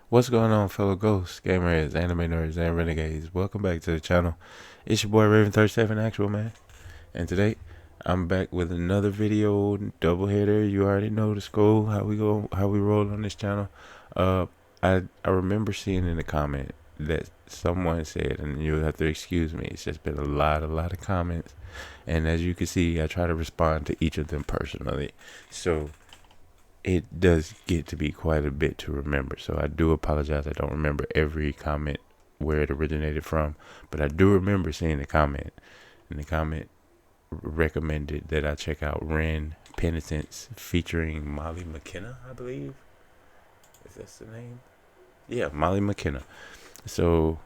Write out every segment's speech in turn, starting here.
What's going on, fellow ghosts, gamers, anime nerds, and renegades? Welcome back to the channel. It's your boy Raven37 Actual Man, and today I'm back with another video double header. You already know the score, how we roll on this channel. I remember seeing in the comment that someone said, and you'll have to excuse me. It's just been a lot of comments, and as you can see, I try to respond to each of them personally. So it does get to be quite a bit to remember. So I do apologize. I don't remember every comment where it originated from, but I do remember seeing the comment. And the comment recommended that I check out Ren Penitence featuring Molly McKenna, I believe. Is that the name? Yeah, Molly McKenna. So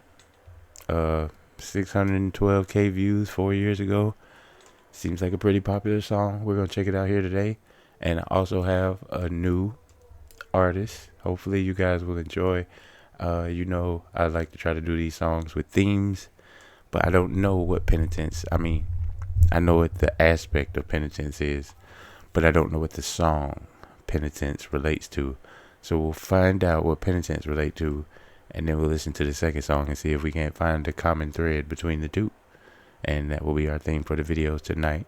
612k views 4 years ago. Seems like a pretty popular song. We're gonna check it out here today. And I also have a new artist. Hopefully you guys will enjoy. I like to try to do these songs with themes, but I don't know what penitence. I know what the aspect of penitence is, but I don't know what the song penitence relates to. So we'll find out what penitence relate to, and then we'll listen to the second song and see if we can't find a common thread between the two. And that will be our theme for the videos tonight.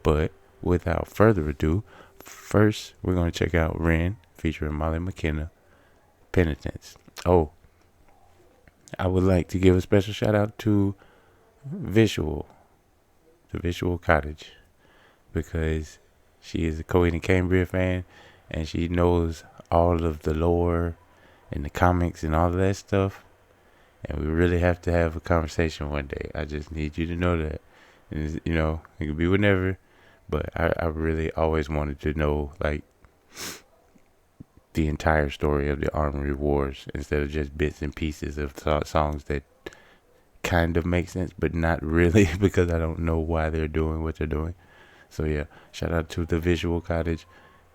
But without further ado, first we're going to check out Ren featuring Molly McKenna, Penitence. Oh, I would like to give a special shout out to the Visual Cottage, because she is a Coed and Cambria fan, and she knows all of the lore and the comics and all of that stuff. And we really have to have a conversation one day. I just need you to know that. And it could be whenever, but I really always wanted to know, like, the entire story of the Armory Wars instead of just bits and pieces of songs that kind of make sense, but not really, because I don't know why they're doing what they're doing. So yeah, shout out to the Visual Cottage.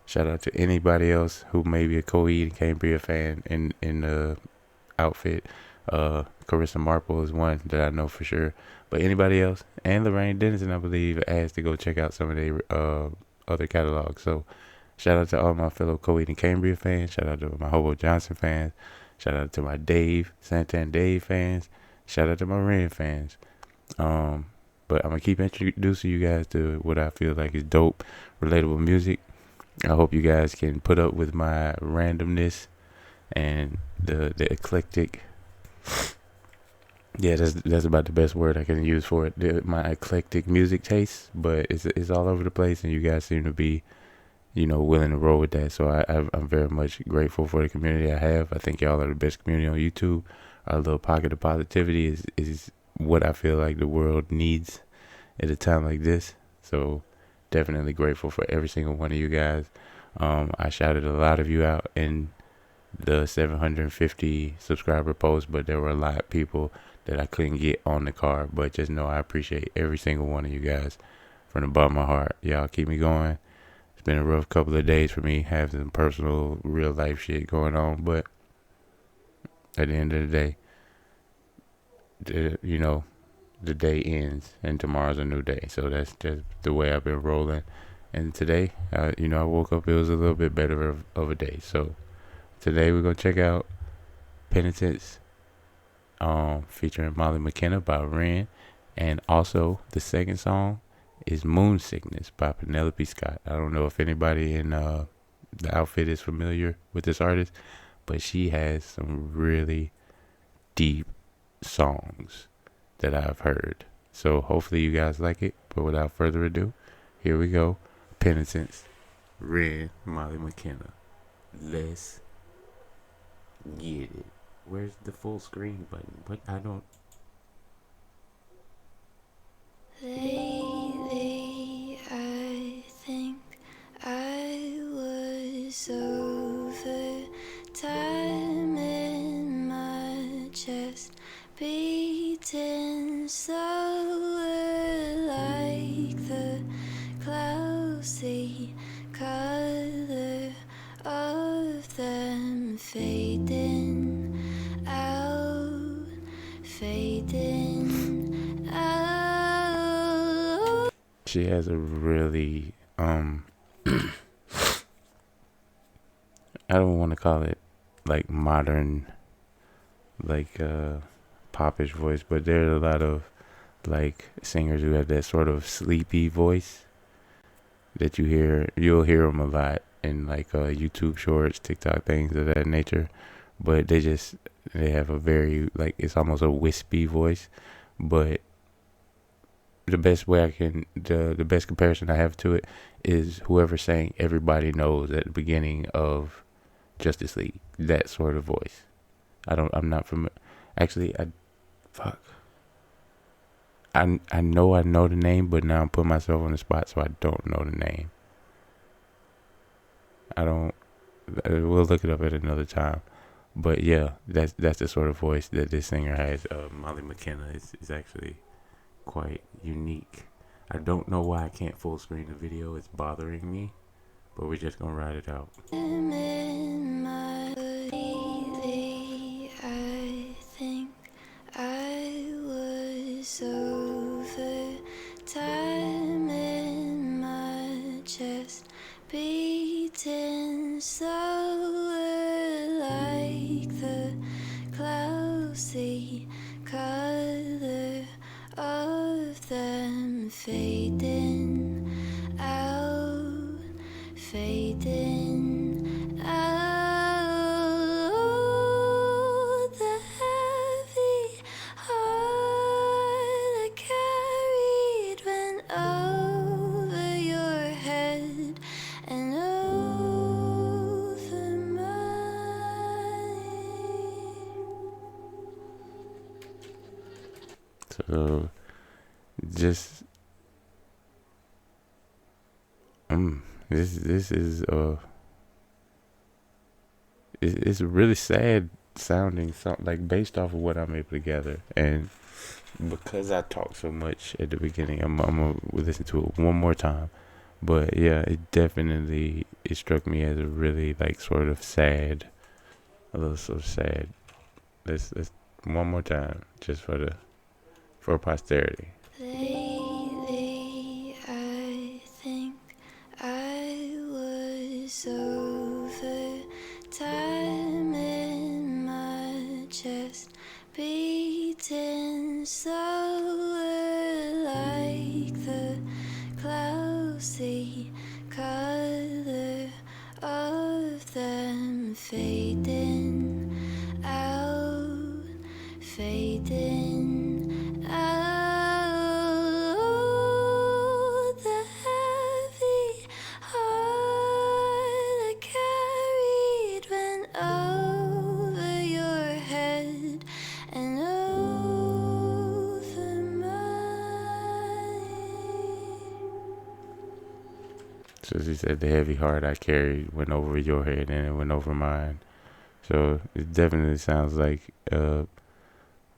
Shout out to anybody else who may be a Coed and Cambria fan in the outfit. Carissa Marple is one that I know for sure, but anybody else, and Lorraine Dennison, I believe, asked to go check out some of their other catalogs. So shout out to all my fellow Coed and Cambria fans. Shout out to my Hobo Johnson fans. Shout out to my Santan Dave fans. Shout out to my Ren fans. But I'm gonna keep introducing you guys to what I feel like is dope, relatable music. I hope you guys can put up with my randomness and the eclectic. Yeah, that's about the best word I can use for it. My eclectic music taste, but it's all over the place, and you guys seem to be, willing to roll with that. So I'm very much grateful for the community I have. I think y'all are the best community on YouTube. Our little pocket of positivity is what I feel like the world needs at a time like this. So definitely grateful for every single one of you guys. I shouted a lot of you out in the 750 subscriber post, but there were a lot of people that I couldn't get on the card. But just know I appreciate every single one of you guys from the bottom of my heart. Y'all keep me going. It's been a rough couple of days for me, having some personal real life shit going on, but at the end of the day, the day ends and tomorrow's a new day. So that's just the way I've been rolling. And today, I woke up, it was a little bit better of a day. So today we're going to check out Penitence, featuring Molly McKenna by Ren. And also the second song is Moon Sickness by Penelope Scott. I don't know if anybody in the outfit is familiar with this artist, but she has some really deep songs that I've heard. So hopefully you guys like it. But without further ado, here we go. Penitence, Ren, Molly McKenna. Let's get it. Where's the full screen button? But I don't. Lately, I think I was over time in my chest, beating slower like the clouds, the color of them fading out, fading out. She has a really I don't want to call it like modern like popish voice, but there's a lot of like singers who have that sort of sleepy voice that you'll hear them a lot in like YouTube shorts, TikTok, things of that nature. But they have a very like it's almost a wispy voice. But the best way I can the best comparison I have to it is whoever sang "Everybody Knows" at the beginning of Justice League. That sort of voice. I'm not from. Actually, fuck. I know the name, but now I'm putting myself on the spot, so I don't know the name. I don't. We'll look it up at another time. But yeah, that's the sort of voice that this singer has. Molly McKenna is actually quite unique. I don't know why I can't full screen the video. It's bothering me, but we're just gonna ride it out. I think I was over time in my chest, beating slower like the clouds, the color of them fading out, fading out. The heavy heart I carried went over your head and over mine. So just this is it's a really sad sounding song, like based off of what I'm able to gather, and because I talked so much at the beginning, I'm gonna listen to it one more time. But yeah, it struck me as a really like sort of sad, a little sort of sad. Let's one more time just for posterity. Lately, I think I was over time in my chest, beating slower like the clouds, the color of them fading out, fading out. The heavy heart I carried went over your head and over mine. So she said the heavy heart I carried went over your head and it went over mine. So it definitely sounds like a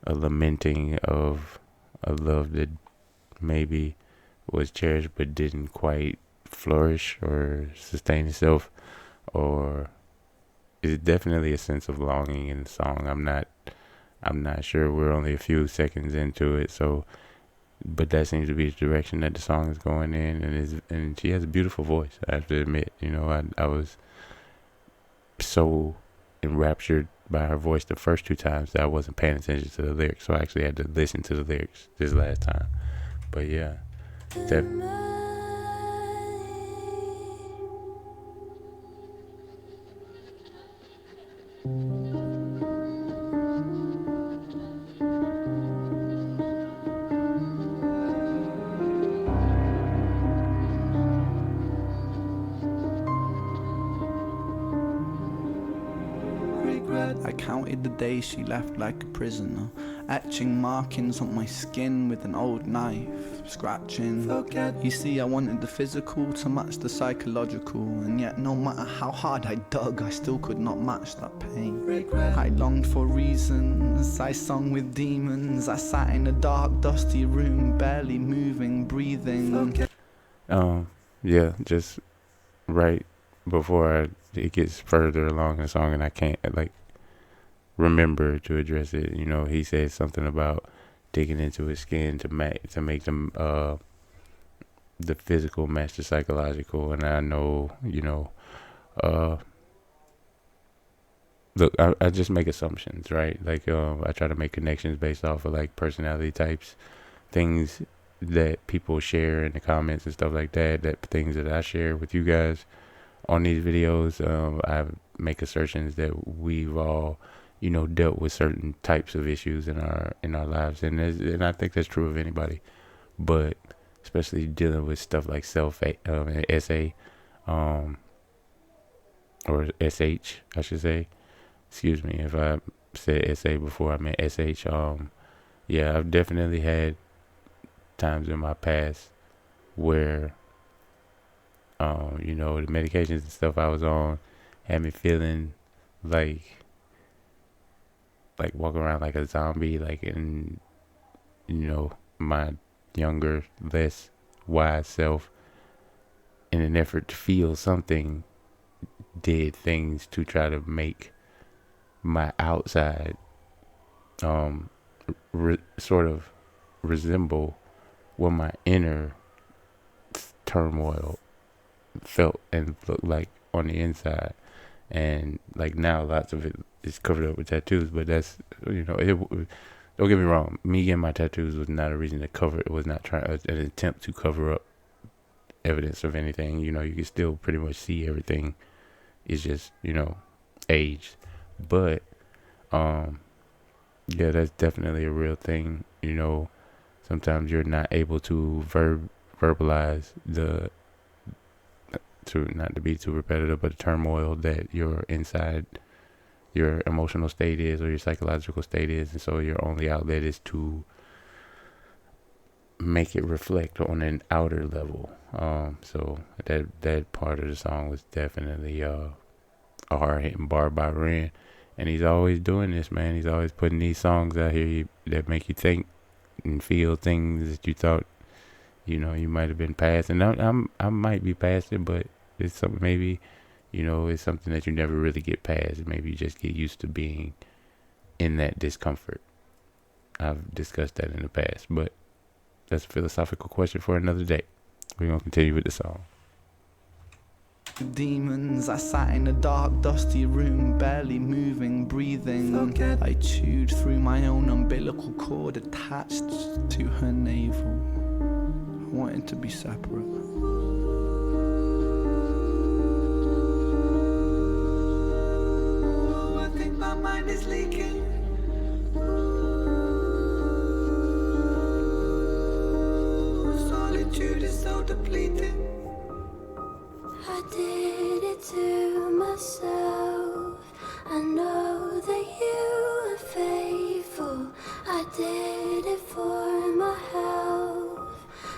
lamenting of a love that maybe was cherished but didn't quite flourish or sustain itself, or it's definitely a sense of longing in the song. I'm not sure. We're only a few seconds into it, so but that seems to be the direction that the song is going in, and she has a beautiful voice. I have to admit, I was so enraptured by her voice the first two times that I wasn't paying attention to the lyrics, so I actually had to listen to the lyrics this last time. But yeah, that. I counted the days she left like a prisoner, etching markings on my skin with an old knife, scratching. You see, I wanted the physical to match the psychological, and yet no matter how hard I dug, I still could not match that pain. I longed for reasons, I sung with demons, I sat in a dark, dusty room, barely moving, breathing. Yeah, just right before it gets further along in the song, and I can't like remember to address it. He said something about digging into his skin to make them the physical match the psychological, and I know look, I just make assumptions, right? Like, I try to make connections based off of like personality types, things that people share in the comments and stuff like that, that things that I share with you guys on these videos. I make assertions that we've all, dealt with certain types of issues in our lives, and I think that's true of anybody, but especially dealing with stuff like essay, um, or sh, I should say. Excuse me if I said essay before I meant sh. Yeah, I've definitely had times in my past where, the medications and stuff I was on had me feeling like walking around like a zombie, like in, my younger, less wise self, in an effort to feel something, did things to try to make my outside sort of resemble what my inner turmoil felt and looked like on the inside. And like now, lots of it is covered up with tattoos, but that's, don't get me wrong, me getting my tattoos was not a reason to cover it. Was not an attempt to cover up evidence of anything. You can still pretty much see everything. It's just, aged. But yeah, that's definitely a real thing. Sometimes you're not able to verbalize not to be too repetitive, but the turmoil that your inside, your emotional state is, or your psychological state is, and so your only outlet is to make it reflect on an outer level. So that part of the song was definitely a hard hitting bar by Ren, and he's always doing this, man. He's always putting these songs out here that make you think and feel things that you thought you might have been past, and I might be past it, but it's something maybe, it's something that you never really get past. Maybe you just get used to being in that discomfort. I've discussed that in the past, but that's a philosophical question for another day. We're gonna continue with the song. Demons, I sat in a dark, dusty room, barely moving, breathing. I chewed through my own umbilical cord attached to her navel. I wanted to be separate. I think my mind is leaking. Solitude is so depleting. I did it to myself. I know that you are faithful. I did it for my health.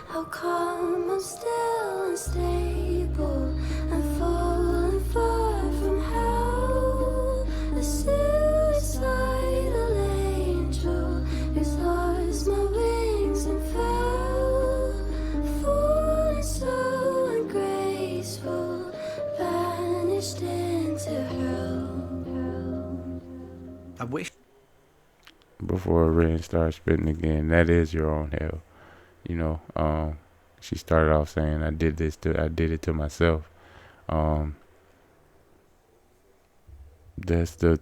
How come I'm still unstable? I'm falling far from hell. A suicidal angel who's lost my wings and fell. Falling so ungraceful, vanished into hell. I wish. Before Ren starts spitting again, that is your own hell. She started off saying, I did it to myself. That's the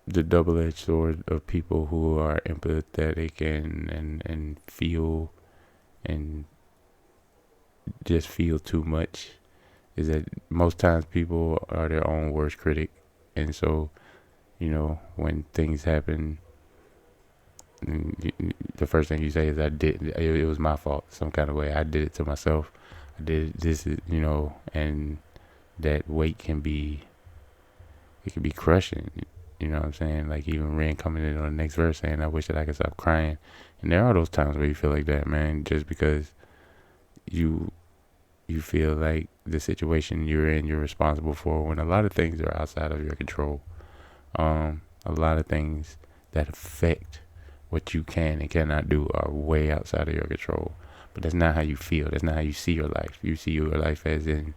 double-edged sword of people who are empathetic and feel and just feel too much, is that most times people are their own worst critic. And so, when things happen, the first thing you say is, it was my fault some kind of way. I did it to myself. I did this, and that weight can be crushing. You know what I'm saying? Like, even Ren coming in on the next verse saying, I wish that I could stop crying. And there are those times where you feel like that, man, just because you feel like the situation you're in, you're responsible for, when a lot of things are outside of your control. A lot of things that affect what you can and cannot do are way outside of your control. But that's not how you feel. That's not how you see your life. You see your life as in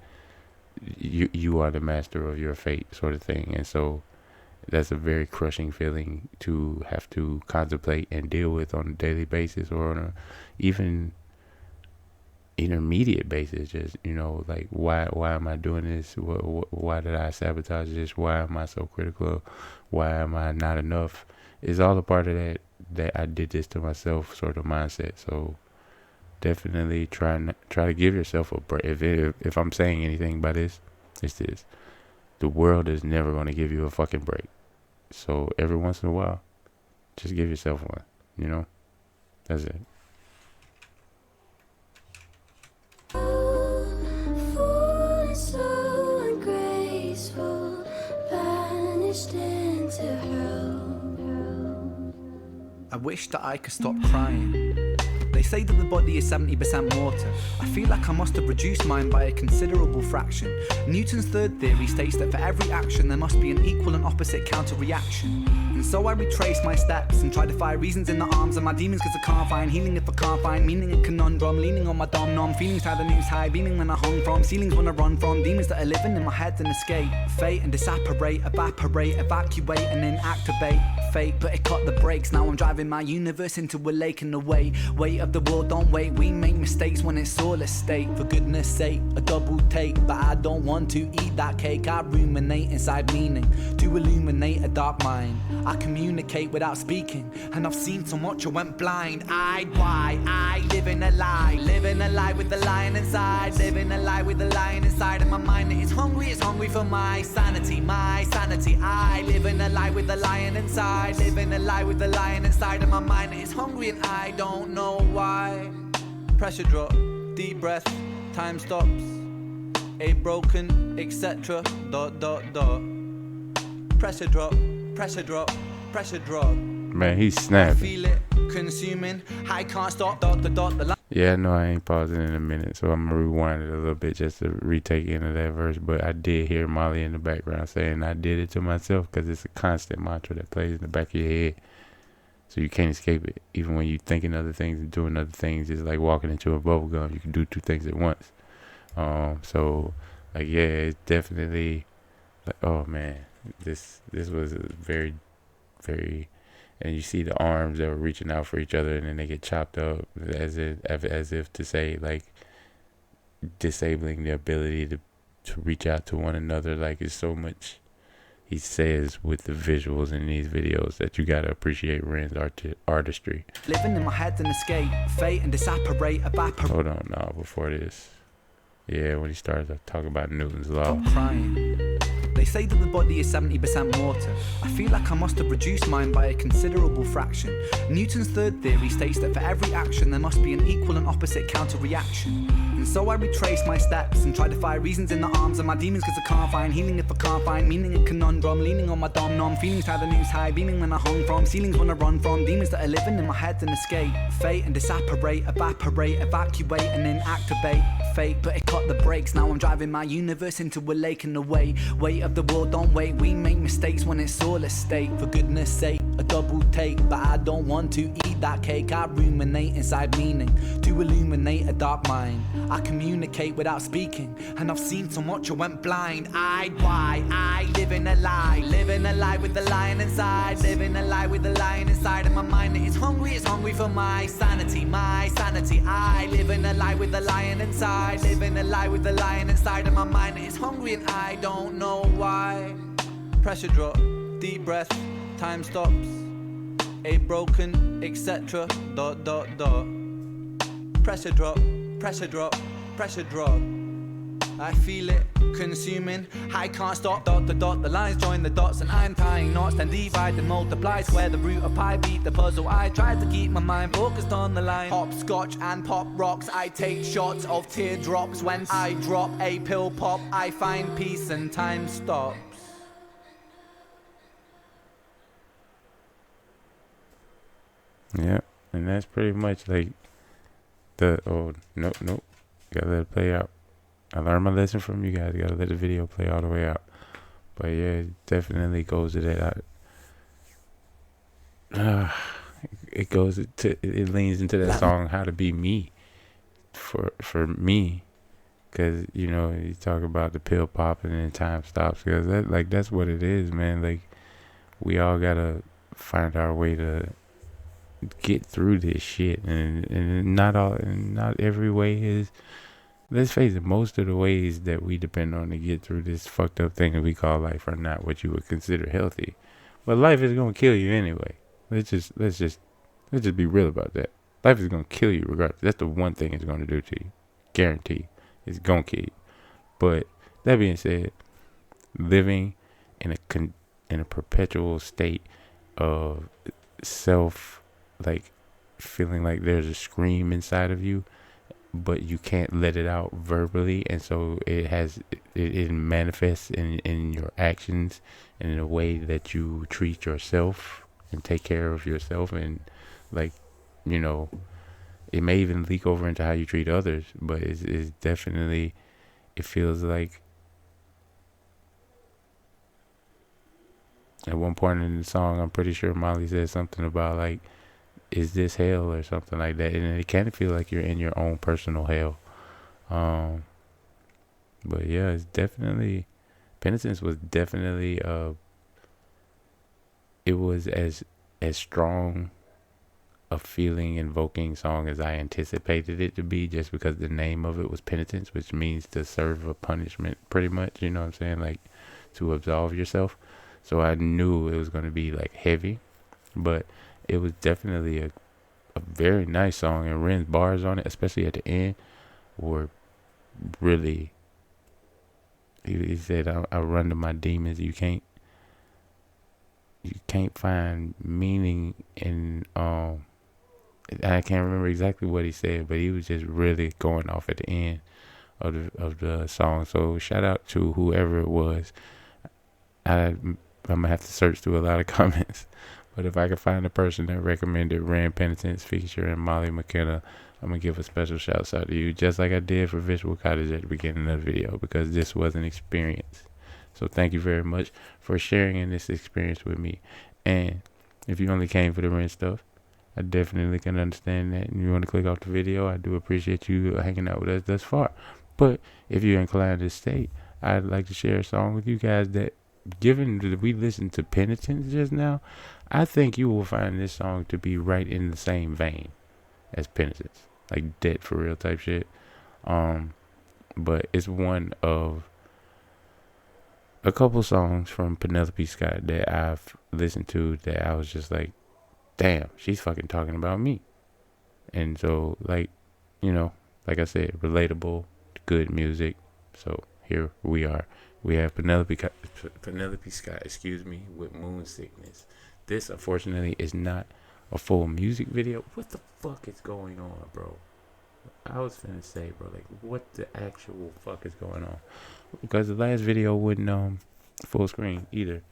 you are the master of your fate, sort of thing. And so that's a very crushing feeling to have to contemplate and deal with on a daily basis, or on even intermediate basis. Just, like, why am I doing this? Why did I sabotage this? Why am I so critical? Why am I not enough? It's all a part of that I did this to myself sort of mindset. So definitely try to give yourself a break. If I'm saying anything by this, it's this: the world is never going to give you a fucking break. So every once in a while, just give yourself one. That's it. Falling so ungraceful, banished into hell. I wish that I could stop crying. They say that the body is 70% water. I feel like I must have reduced mine by a considerable fraction. Newton's third theory states that for every action there must be an equal and opposite counter-reaction. And so I retrace my steps and try to find reasons in the arms of my demons, cause I can't find healing if I can't find meaning in conundrum. Leaning on my dom-nom, feelings how the news high, beaming when I hung from ceilings when I run from demons that are living in my head and escape fate and disapparate, evaporate, evacuate and then activate fate. But it cut the brakes, now I'm driving my universe into a lake in the weight of the world, don't wait. We make mistakes when it's all a state. For goodness sake, a double take, but I don't want to eat that cake. I ruminate inside meaning to illuminate a dark mind. I communicate without speaking, and I've seen so much I went blind-eyed. Why? I live in a lie with the lion inside, living a lie with the lion inside of my mind. It's hungry for my sanity, I live in a lie with the lion inside, living a lie with the lion inside of my mind. It's hungry and I don't know why. Pressure drop, deep breath, time stops, a broken, etc. ... Pressure drop, pressure drop, pressure drop. Man, he's I snapping. feel it consuming, I can't stop. The line. Yeah, no, I ain't pausing in a minute, so I'm gonna rewind it a little bit just to retake into that verse. But I did hear Molly in the background saying I did it to myself, because it's a constant mantra that plays in the back of your head, so you can't escape it. Even when you're thinking other things and doing other things, it's like walking into a bubble gum. You can do two things at once. So like, yeah, it's definitely like, oh man, this was a very, very. And you see the arms that were reaching out for each other, and then they get chopped up as if to say, like, disabling the ability to reach out to one another. Like, it's so much he says with the visuals in these videos that you gotta appreciate Ren's artistry. Living in my head and escape fate and disapparate, evaporate. Hold on, now before this, yeah, when he starts to talk about Newton's law. Stop crying. They say that the body is 70% water. I feel like I must have reduced mine by a considerable fraction. Newton's third theory states that for every action there must be an equal and opposite counter-reaction. And so I retrace my steps and try to find reasons in the arms of my demons, cause I can't find healing if I can't find meaning in conundrum. Leaning on my dom-nom, feelings how the news high, beaming when I hung from ceilings when I run from demons that are living in my head and escape fate and disapparate, evaporate, evacuate and then activate fate. But it cut the brakes, now I'm driving my universe into a lake in the weight of the world, don't wait. We make mistakes when it's all a state. For goodness sake, a double take, but I don't want to eat that cake. I ruminate inside meaning to illuminate a dark mind. I communicate without speaking, and I've seen so much I went blind-eyed. Why? I live in a lie with the lion inside, living a lie with the lion inside of my mind. It's hungry for my sanity, I live in a lie with the lion inside, living a lie with the lion inside of my mind. It's hungry and I don't know why. Pressure drop, deep breath, time stops, a broken, etc. ... Pressure drop, pressure drop, pressure drop. I feel it consuming, I can't stop. ... The lines join the dots and I'm tying knots, then divide and multiply. Square the root of pi, beat the puzzle. I try to keep my mind focused on the line. Hopscotch and pop rocks, I take shots of teardrops. When I drop a pill pop, I find peace and time stops. Yeah, and that's pretty much like nope, gotta let it play out. I learned my lesson from you guys. Gotta let the video play all the way out. But yeah, it definitely goes to that. It leans into that song, "How to Be Me," for me, because you talk about the pill popping and time stops, because that's what it is, man. Like, we all gotta find our way to get through this shit, and not every way is. Let's face it, most of the ways that we depend on to get through this fucked up thing that we call life are not what you would consider healthy. But life is gonna kill you anyway. Let's just be real about that. Life is gonna kill you regardless. That's the one thing it's gonna do to you. Guarantee. It's gonna kill you. But that being said, living in a perpetual state of self, like feeling like there's a scream inside of you, but you can't let it out verbally, and so it manifests in your actions and in the way that you treat yourself and take care of yourself, and like, you know, it may even leak over into how you treat others, but it's definitely, it feels like at one point in the song, I'm pretty sure Molly said something about like, is this hell or something like that, and it can feel like you're in your own personal hell. But yeah, it's definitely, Penitence was definitely it was as strong a feeling invoking song as I anticipated it to be, just because the name of it was Penitence, which means to serve a punishment, pretty much, you know what I'm saying, like to absolve yourself. So I knew it was going to be like heavy, but it was definitely a very nice song, and Ren's bars on it, especially at the end, were really. He said, "I run to my demons. You can't find meaning in I can't remember exactly what he said, but he was just really going off at the end of the song. So shout out to whoever it was. I'm gonna have to search through a lot of comments, but if I can find the person that recommended Ren Penitence featuring Molly McKenna, I'm gonna give a special shout out to you, just like I did for Visual Cottage at the beginning of the video, because this was an experience. So thank you very much for sharing in this experience with me. And if you only came for the Ren stuff, I definitely can understand that. And you want to click off the video, I do appreciate you hanging out with us thus far. But if you're inclined to stay, I'd like to share a song with you guys that, given that we listened to Penitence just now, I think you will find this song to be right in the same vein as Penitence, like dead for real type shit. But it's one of a couple songs from Penelope Scott that I've listened to that I was just like, damn, she's fucking talking about me. And so, like, you know, like I said, relatable, good music. So here we are. We have Penelope Scott, with Moon Sickness. This, unfortunately, is not a full music video. What the fuck is going on, bro? I was finna say, bro, like, what the actual fuck is going on? Because the last video wouldn't full screen either.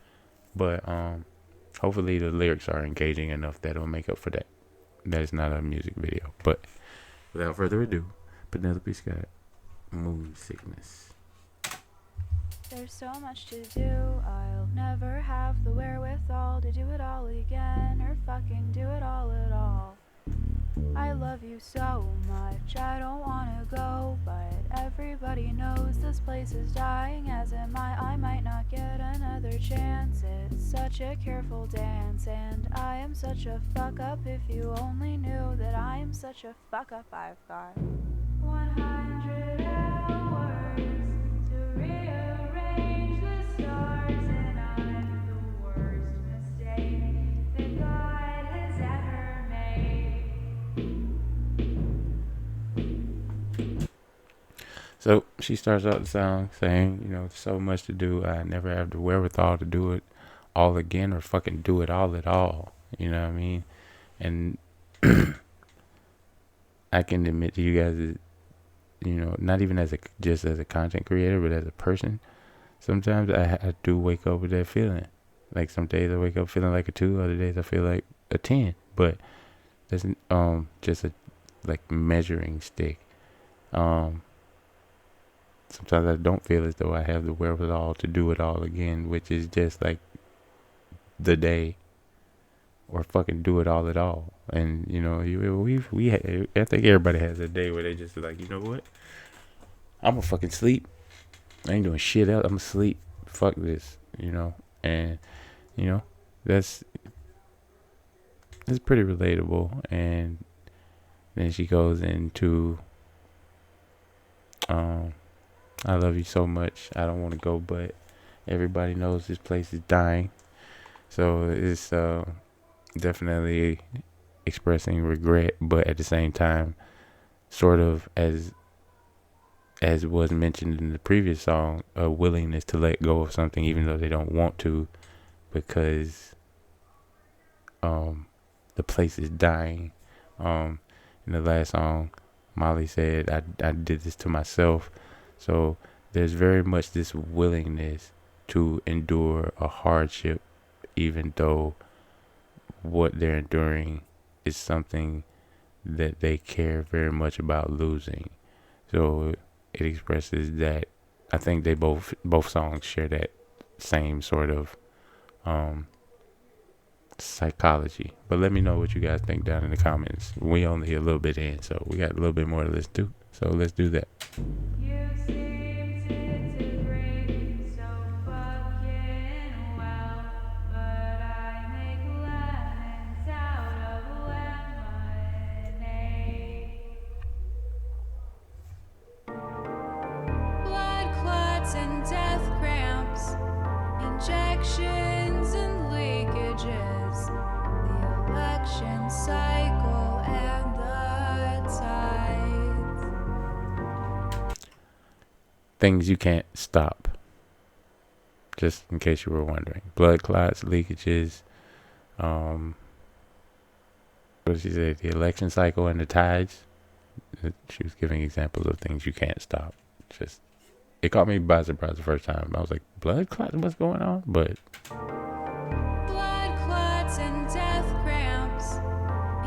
But hopefully the lyrics are engaging enough that it'll make up for that. That is not a music video. But without further ado, Penelope Scott, Moon Sickness. There's so much to do, I'll never have the wherewithal to do it all again, or fucking do it all at all. I love you so much, I don't wanna go, but everybody knows this place is dying, as am I might not get another chance. It's such a careful dance, and I am such a fuck up. If you only knew that I am such a fuck up. I've got 100 hours to rearrange the stars, and I'm the worst mistake that God has ever made. So she starts out the song saying, you know, so much to do. I never have the wherewithal to do it all again, or fucking do it all at all. You know what I mean? And I can admit to you guys that, you know, not even as just as a content creator, but as a person, sometimes I do wake up with that feeling. Like some days I wake up feeling like a 2, other days I feel like a 10. But that's just a like measuring stick. Sometimes I don't feel as though I have the wherewithal to do it all again, which is just like the day, or fucking do it all at all. And you know, I think everybody has a day where they just like, you know what, I'm gonna fucking sleep. I ain't doing shit else. I'm gonna sleep. Fuck this, you know. And you know, that's it's pretty relatable. And then she goes into I love you so much, I don't want to go, but everybody knows this place is dying. So it's definitely expressing regret, but at the same time, sort of as was mentioned in the previous song, a willingness to let go of something even though they don't want to, because the place is dying. In the last song, Molly said, I did this to myself. So there's very much this willingness to endure a hardship, even though what they're enduring is something that they care very much about losing. So it expresses that. I think they both songs share that same sort of psychology. But let me know what you guys think down in the comments. We only a little bit in, so we got a little bit more to listen to. So let's do that. You seem to integrate so fucking well, but I make lemons out of lemonade. Blood clots and death cramps, injections and leakages, the election cycle and the tides. Things you can't stop. Just in case you were wondering. Blood clots, leakages, what did she say? The election cycle and the tides. She was giving examples of things you can't stop. Just, it caught me by surprise the first time. I was like, blood clots, what's going on? But Blood clots and death cramps,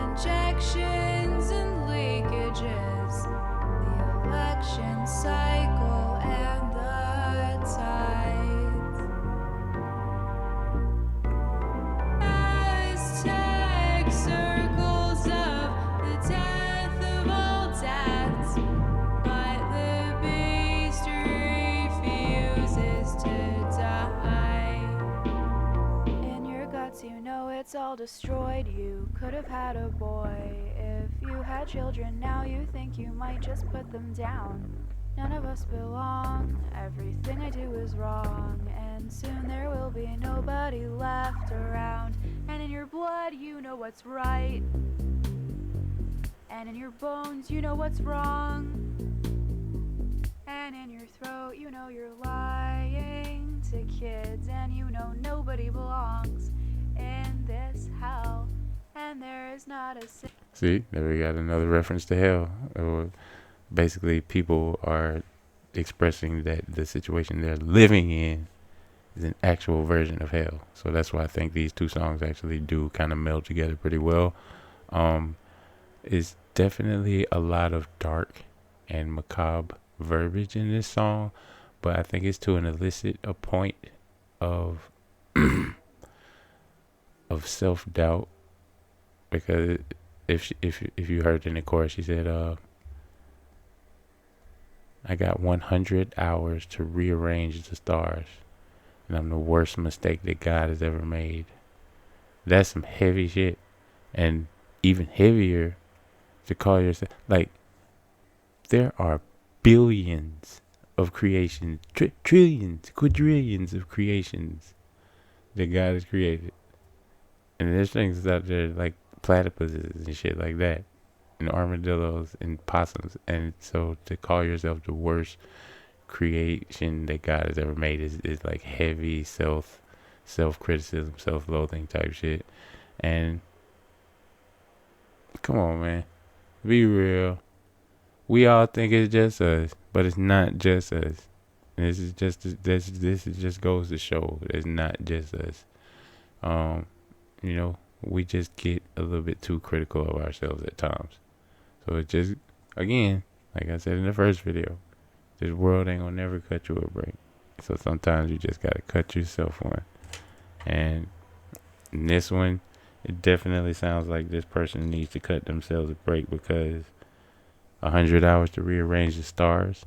injections and leakages, the election cycle and the tides. Aztec circles of the death of all deaths, but the beast refuses to die. In your guts, you know it's all destroyed. You could have had a boy if you had children. Now you think you might just put them down. None of us belong. Everything I do is wrong, and soon there will be nobody left around. And in your blood, you know what's right, and in your bones, you know what's wrong, and in your throat, you know you're lying to kids, and you know nobody belongs in this hell, and there is not a see, there we got another reference to hell. Basically, people are expressing that the situation they're living in is an actual version of hell. So that's why I think these two songs actually do kind of meld together pretty well. It's definitely a lot of dark and macabre verbiage in this song, but I think it's to elicit a point of of self-doubt, because if you heard in the chorus, she said, I got 100 hours to rearrange the stars, and I'm the worst mistake that God has ever made. That's some heavy shit. And even heavier to call yourself, like, there are billions of creations, trillions, quadrillions of creations that God has created. And there's things out there like platypuses and shit like that, and armadillos and possums. And so to call yourself the worst creation that God has ever made is like heavy self-criticism, self-loathing type shit. And come on, man, be real. We all think it's just us, but it's not just us. This is just goes to show it's not just us. We just get a little bit too critical of ourselves at times. So it just, again, like I said in the first video, this world ain't gonna never cut you a break. So sometimes you just gotta cut yourself one. And in this one, it definitely sounds like this person needs to cut themselves a break, because 100 hours to rearrange the stars,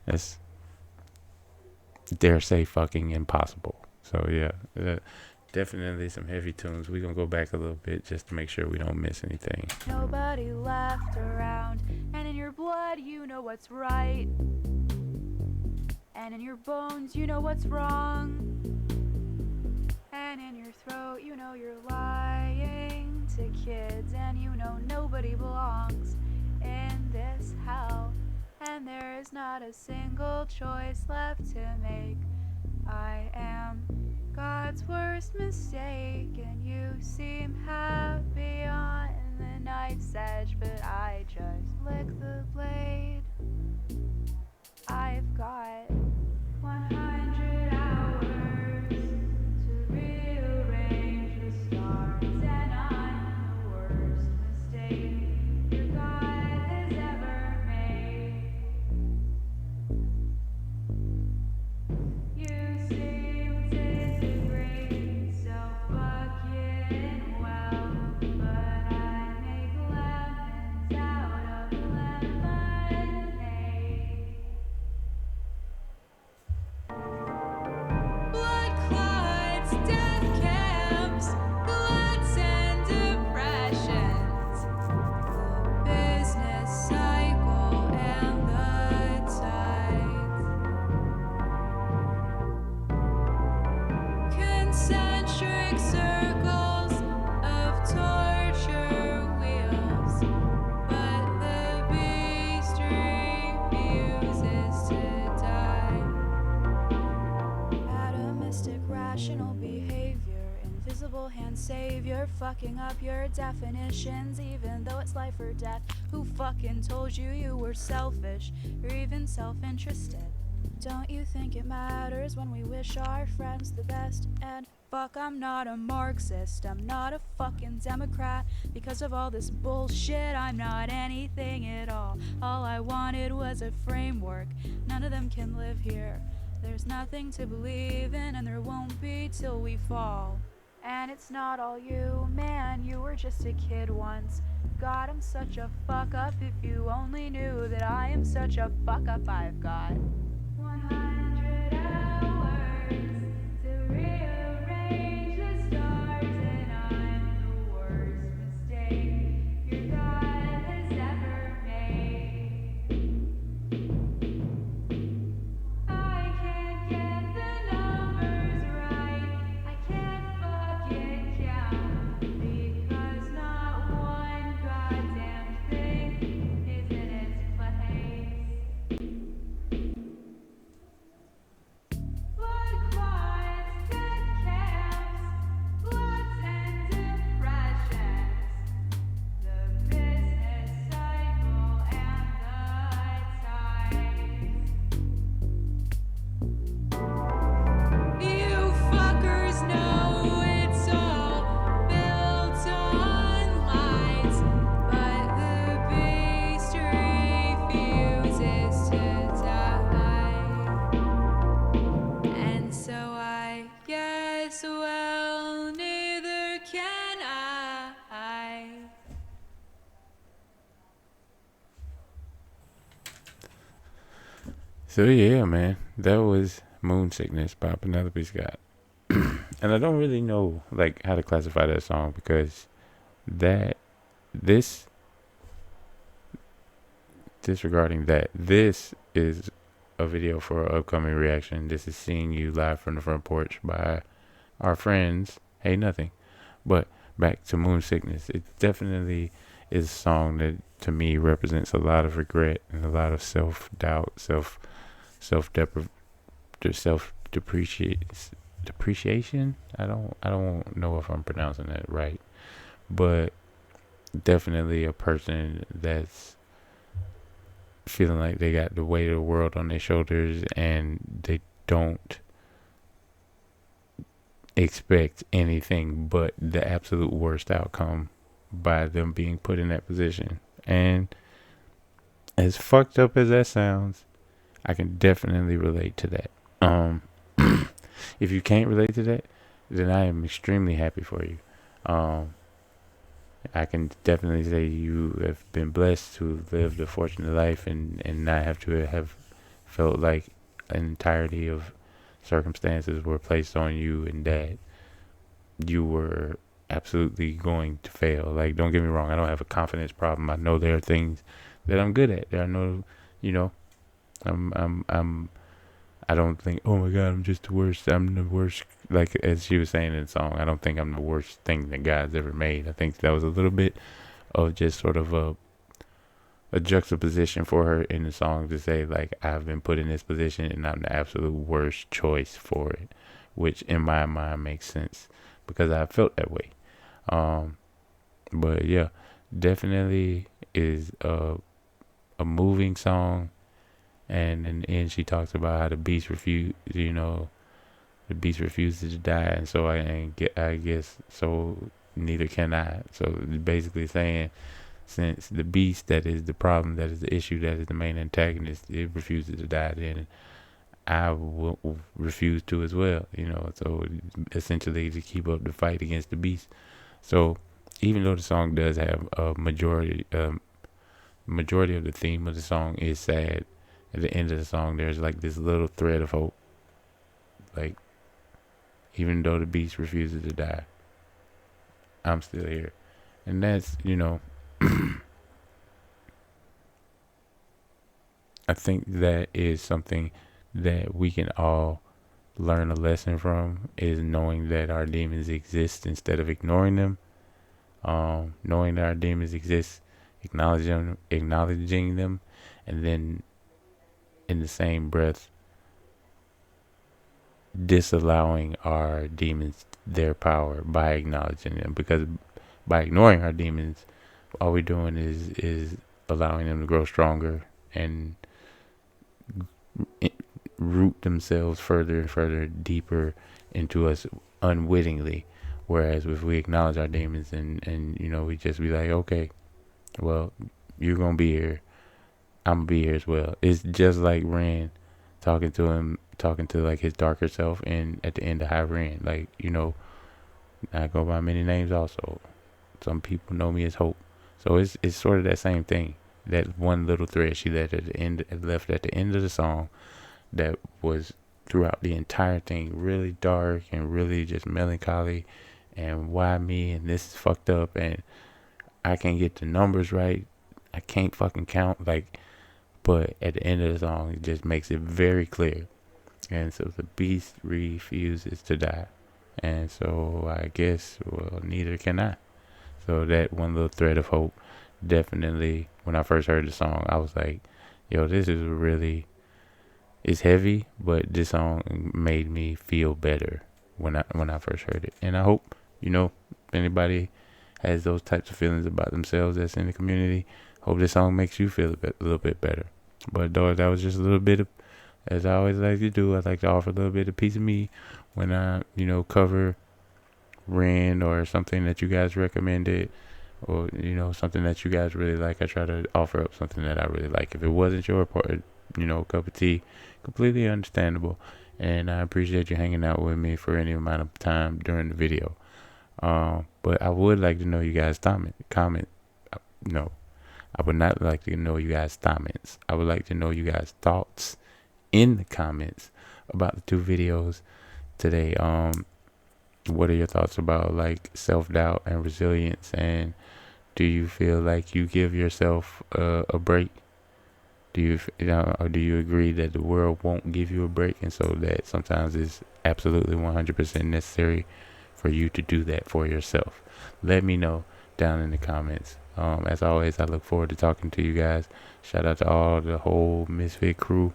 that's, dare say, fucking impossible. So yeah, Definitely some heavy tunes. We're gonna go back a little bit just to make sure we don't miss anything. Nobody left around, and in your blood you know what's right, and in your bones you know what's wrong, and in your throat you know you're lying to kids, and you know nobody belongs in this hell, and there is not a single choice left to make. I am God's worst mistake, and you seem happy on the knife's edge, but I just lick the blade. I've got 100 hours to rearrange the stars, and I'm the worst mistake your God has ever made. You seem to disagree, so fucking well, but I make lemons out of lemonade. Blood clots, death camps, gluts and depressions, the business cycle and the tides, concentric circles of torture wheels, but the beast refuses to die. Atomistic rational behavior, invisible hand savior, fucking up your definitions, even though it's life or death. Who fucking told you you were selfish or even self-interested? Don't you think it matters when we wish our friends the best? And fuck, I'm not a Marxist, I'm not a fucking Democrat. Because of all this bullshit, I'm not anything at all. All I wanted was a framework, none of them can live here. There's nothing to believe in, and there won't be till we fall. And it's not all you, man, you were just a kid once. God, I'm such a fuck up, if you only knew that I am such a fuck up. I've got 100 hours to rearrange the stars, and I'm the worst mistake your God has ever made. I can't get the numbers right, I can't fucking count, because not one goddamn thing is in its place. Blood clots, death camps, gluts and depressions, the business cycle and the tides. You fuckers know it's all built on lies, but the beast refuses to die. And so I guess, well, neither can I. So yeah, man, that was Moon Sickness by Penelope Scott. And I don't really know like how to classify that song because that this disregarding that this is a video for an upcoming reaction. This is Seeing You Live from the Front Porch by our friends Hey Nothing. But back to Moon Sickness, it definitely is a song that to me represents a lot of regret and a lot of self-doubt, depreciation. I don't know if I'm pronouncing that right, but definitely a person that's feeling like they got the weight of the world on their shoulders and they don't expect anything but the absolute worst outcome by them being put in that position. And as fucked up as that sounds, I can definitely relate to that. If you can't relate to that, then I am extremely happy for you. I can definitely say you have been blessed to live the fortunate life and not have to have felt like an entirety of circumstances were placed on you and that you were absolutely going to fail. Like, don't get me wrong, I don't have a confidence problem. I know there are things that I'm good at. There are no, you know, I don't think, oh my God, I'm just the worst. I'm the worst. Like, as she was saying in the song, I don't think I'm the worst thing that God's ever made. I think that was a little bit of just sort of a juxtaposition for her in the song to say, like, I've been put in this position and I'm the absolute worst choice for it, which in my mind makes sense because I felt that way. But yeah, definitely is a moving song. And in the end, she talks about how the beast the beast refuses to die, and so I guess so neither can I. So basically saying, since the beast that is the problem, that is the issue, that is the main antagonist, it refuses to die, then I will refuse to as well. So essentially to keep up the fight against the beast. So even though the song does have a majority of the theme of the song is sad, at the end of the song there's like this little thread of hope. Like, even though the beast refuses to die, I'm still here. And that's, I think that is something that we can all learn a lesson from, is knowing that our demons exist instead of ignoring them. Knowing that our demons exist, acknowledging them, and then in the same breath disallowing our demons their power by acknowledging them, because by ignoring our demons, all we're doing is allowing them to grow stronger and root themselves further and further deeper into us unwittingly. Whereas if we acknowledge our demons and we just be like, okay, well, you're gonna be here, I'm gonna be here as well. It's just like Ren talking to like his darker self, and at the end of High Ren, like, I go by many names also. Some people know me as Hope. So it's sort of that same thing. That one little thread she left at the end of the song, that was throughout the entire thing really dark and really just melancholy, and why me, and this is fucked up, and I can't get the numbers right, I can't fucking count, like. But at the end of the song, it just makes it very clear. And so the beast refuses to die, and so I guess, well, neither can I. So that one little thread of hope, definitely, when I first heard the song, I was like, yo, this is really, it's heavy, but this song made me feel better when I first heard it. And I hope, if anybody has those types of feelings about themselves that's in the community, hope this song makes you feel a little bit better. But though, that was just a little bit of, as I always like to do, I like to offer a little bit of piece of me when I, cover Ren or something that you guys recommended, or, something that you guys really like. I try to offer up something that I really like. If it wasn't your part, cup of tea, completely understandable. And I appreciate you hanging out with me for any amount of time during the video. But I would like to know you guys' comment. No, I would not like to know you guys' comments. I would like to know you guys' thoughts in the comments about the two videos today. What are your thoughts about, like, self-doubt and resilience? And do you feel like you give yourself a break? Or do you agree that the world won't give you a break, and so that sometimes it's absolutely 100% necessary for you to do that for yourself? Let me know down in the comments. As always, I look forward to talking to you guys. Shout out to all the whole Misfit crew,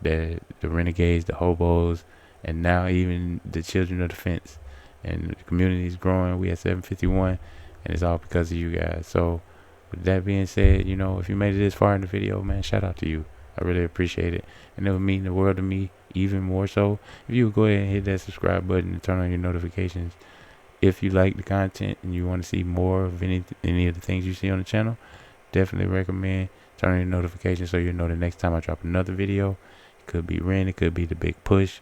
the renegades, the hobos, and now even the children of the fence. And the community is growing. We at 751, and it's all because of you guys. So with that being said, if you made it this far in the video, man, shout out to you. I really appreciate it, and it would mean the world to me even more so if you would go ahead and hit that subscribe button and turn on your notifications. If you like the content and you want to see more of any of the things you see on the channel, definitely recommend turning your notifications so you know the next time I drop another video. It could be Ren, it could be The Big Push,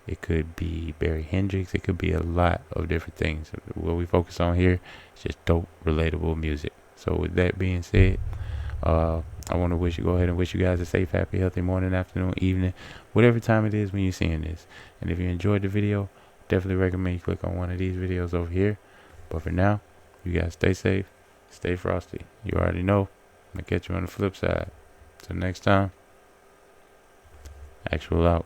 it could be Barry Hendrix, it could be a lot of different things. What we focus on here is just dope, relatable music. So with that being said, I want to go ahead and wish you guys a safe, happy, healthy morning, afternoon, evening, whatever time it is when you're seeing this. And if you enjoyed the video, definitely recommend you click on one of these videos over here. But for now, you guys stay safe, stay frosty. You already know. I'm gonna catch you on the flip side. Till next time, Actual out.